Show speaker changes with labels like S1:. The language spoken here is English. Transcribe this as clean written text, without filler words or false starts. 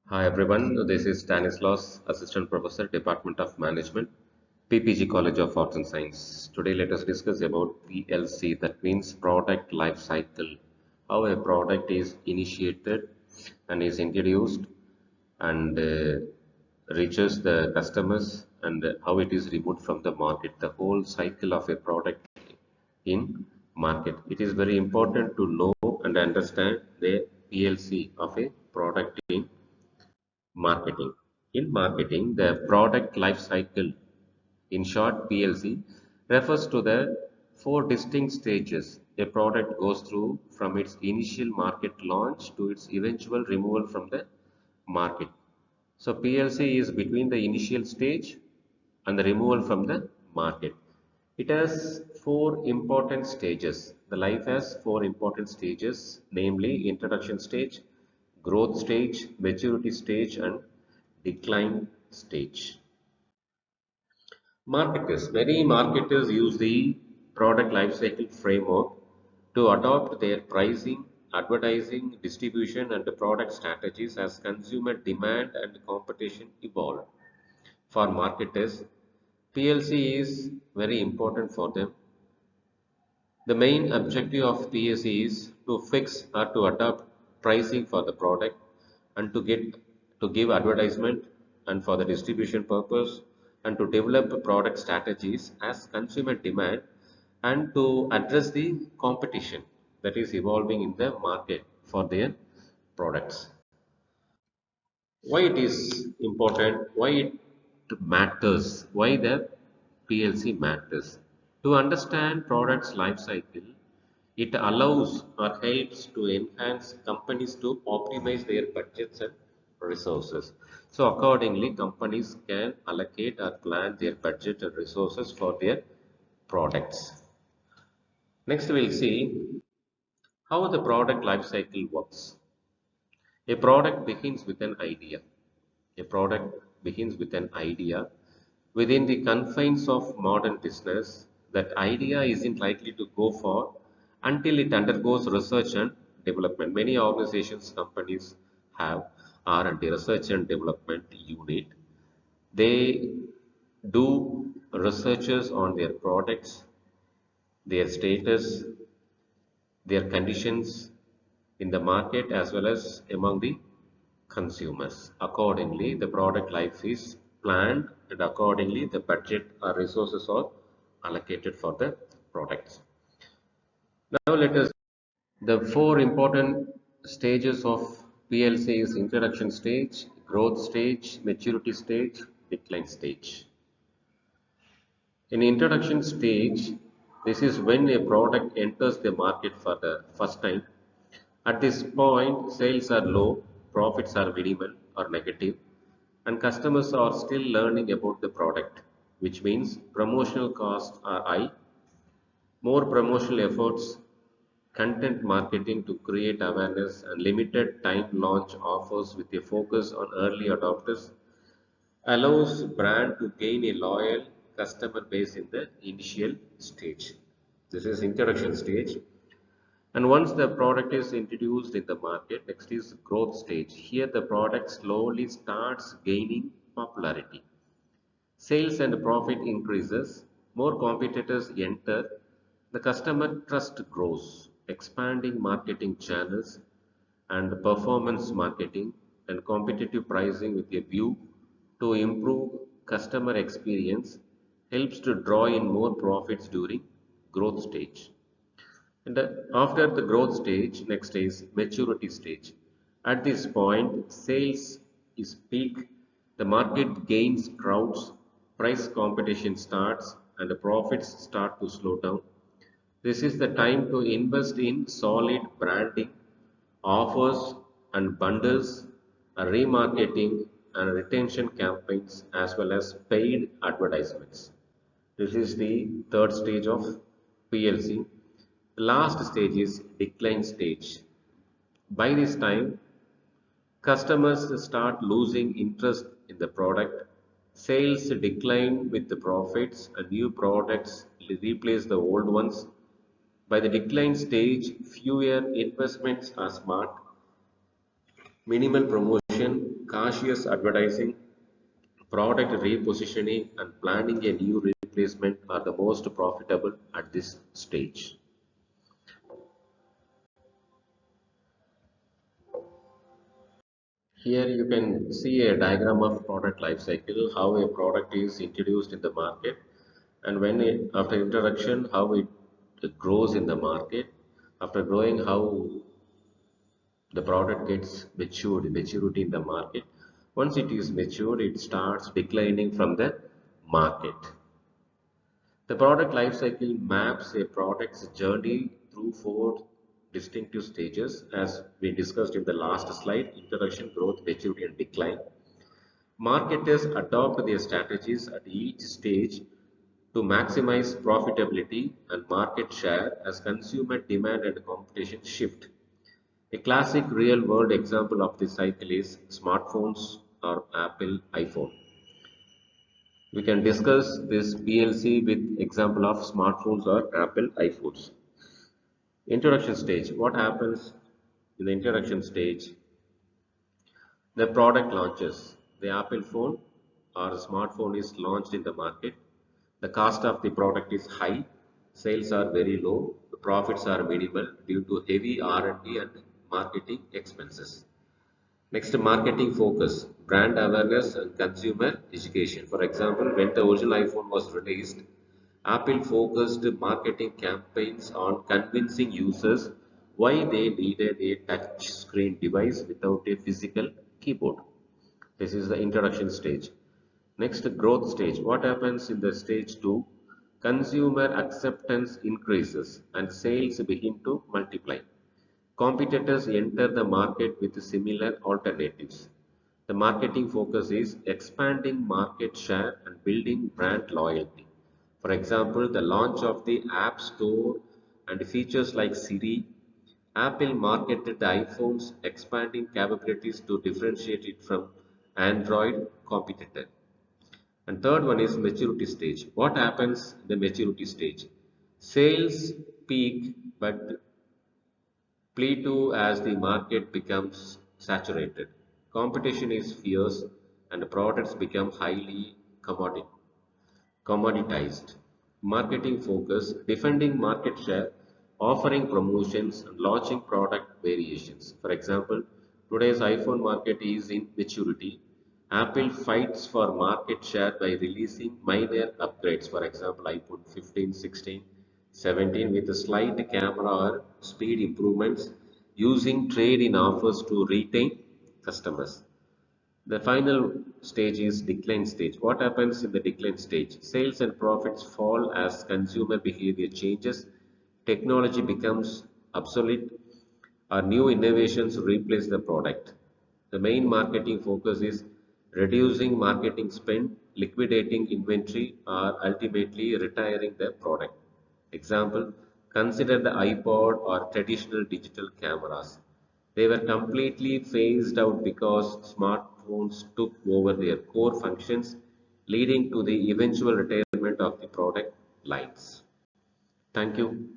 S1: Hi everyone, this is Stanislaus, Assistant Professor, Department of Management, PPG College of Arts and Science. Today let us discuss about PLC, that means Product Life Cycle, how a product is initiated and is introduced and reaches the customers and how it is removed from the market, the whole cycle of a product in market. It is very important to know and understand the PLC of a product in marketing. In marketing, the product life cycle, in short PLC, refers to the four distinct stages a product goes through from its initial market launch to its eventual removal from the market. So PLC is between the initial stage and the removal from the market. It has four important stages. The life has four important stages, namely introduction stage, growth stage, maturity stage, and decline stage. Many marketers use the product lifecycle framework to adopt their pricing, advertising, distribution, and product strategies as consumer demand and competition evolve. For marketers, PLC is very important for them. The main objective of PLC is to fix or to adapt pricing for the product and to give advertisement and for the distribution purpose and to develop product strategies as consumer demand and to address the competition that is evolving in the market for their products. Why it is important, why it matters, why the PLC matters. To understand products life cycle, it allows or helps to enhance companies to optimize their budgets and resources. So accordingly, companies can allocate or plan their budget and resources for their products. Next, we'll see how the product life cycle works. A product begins with an idea. A product begins with an idea. Within the confines of modern business, that idea isn't likely to go far until it undergoes research and development. Many organizations, companies have R&D, research and development unit. They do researches on their products, their status, their conditions in the market as well as among the consumers. Accordingly, the product life is planned and accordingly the budget or resources are allocated for the products. Now let us the four important stages of PLC is introduction stage, growth stage, maturity stage, decline stage. In introduction stage, this is when a product enters the market for the first time. At this point, sales are low, profits are minimal or negative, and customers are still learning about the product, which means promotional costs are high, more promotional efforts, content marketing to create awareness, and limited time launch offers with a focus on early adopters allows brand to gain a loyal customer base in the initial stage. This is introduction stage. And once the product is introduced in the market, next is growth stage. Here the product slowly starts gaining popularity. Sales and profit increases, more competitors enter, the customer trust grows, expanding marketing channels and performance marketing and competitive pricing with a view to improve customer experience helps to draw in more profits during growth stage. And after the growth stage, next is maturity stage. At this point, sales is peak, the market gains crowds, price competition starts, and the profits start to slow down. This is the time to invest in solid branding, offers and bundles, remarketing and retention campaigns, as well as paid advertisements. This is the third stage of PLC. The last stage is decline stage. By this time, customers start losing interest in the product. Sales decline with the profits and new products replace the old ones. By the decline stage, fewer investments are smart, minimal promotion promotion, cautious advertising, product repositioning, and planning a new replacement are the most profitable at this stage. Here you can see a diagram of product life cycle, how a product is introduced in the market, and after introduction, how it grows in the market. After growing, how the product gets maturity in the market. Once it is matured, it starts declining from the market. The product life cycle maps a product's journey through four distinctive stages, as we discussed in the last slide: introduction, growth, maturity, and decline. Marketers adopt their strategies at each stage to maximize profitability and market share as consumer demand and competition shift. A classic real world example of this cycle is smartphones or Apple iPhone. We can discuss this PLC with example of smartphones or Apple iPhones. Introduction stage. What happens in the introduction stage? The product launches. The Apple phone or smartphone is launched in the market. The cost of the product is high. Sales are very low. The profits are minimal due to heavy R&D and marketing expenses. Next, marketing focus, brand awareness and consumer education. For example, when the original iPhone was released, Apple focused marketing campaigns on convincing users why they needed a touch screen device without a physical keyboard. This is the introduction stage. Next, growth stage. What happens in the stage 2? Consumer acceptance increases and sales begin to multiply. Competitors enter the market with similar alternatives. The marketing focus is expanding market share and building brand loyalty. For example, the launch of the App Store and features like Siri, Apple marketed the iPhone's expanding capabilities to differentiate it from Android competitor. And third one is maturity stage. What happens in the maturity stage? Sales peak but plateau as the market becomes saturated. Competition is fierce and products become highly commoditized. Marketing focus, defending market share, offering promotions, and launching product variations. For example, today's iPhone market is in maturity. Apple fights for market share by releasing minor upgrades. For example, iPhone 15, 16, 17 with a slight camera or speed improvements, using trade-in offers to retain customers. The final stage is decline stage. What happens in the decline stage? Sales and profits fall as consumer behavior changes, technology becomes obsolete, or new innovations replace the product. The main marketing focus is reducing marketing spend, liquidating inventory, or ultimately retiring the product. Example, consider the iPod or traditional digital cameras. They were completely phased out because smartphones took over their core functions, leading to the eventual retirement of the product lines. Thank you.